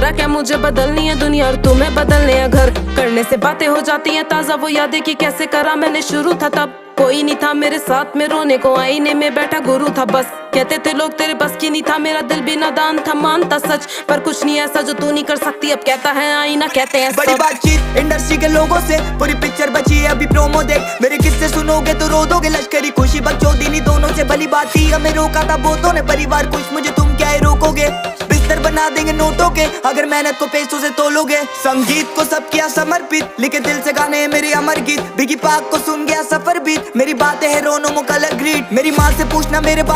बोला क्या मुझे बदलनी है दुनिया और तुम्हें बदलने हैं घर। करने से बातें हो जाती हैं ताजा, वो यादें कि कैसे करा मैंने शुरू था तब। कोई नहीं था मेरे साथ में रोने को, आईने में बैठा गुरु था बस। कहते थे लोग तेरे बस की नहीं था, मेरा दिल भी नादान था, मानता सच। पर कुछ नहीं ऐसा जो तू नहीं कर सकती, अब कहता है आईना, कहते हैं बड़ी बातचीत इंडस्ट्री के लोगों से, पूरी पिक्चर बची है अभी प्रोमो देख। मेरे किस्से सुनोगे तो रो दोगे, लश्करी खुशी बकचोदी दोनों से भली बात थी। हमें रोका था बहुतों ने, परिवार कुछ मुझे तुम क्या ही रोकोगे। बिस्तर बना देंगे नोटों के अगर मेहनत को पैसों से तोलोगे। संगीत को सब किया समर्पित, लिखे दिल से गाने मेरे अमर गीत। बिगी पाक को सुन गया सफर बीत, मेरी बातें है रोनो मुकलर ग्रीट। मेरी माँ से पूछना मेरे बारे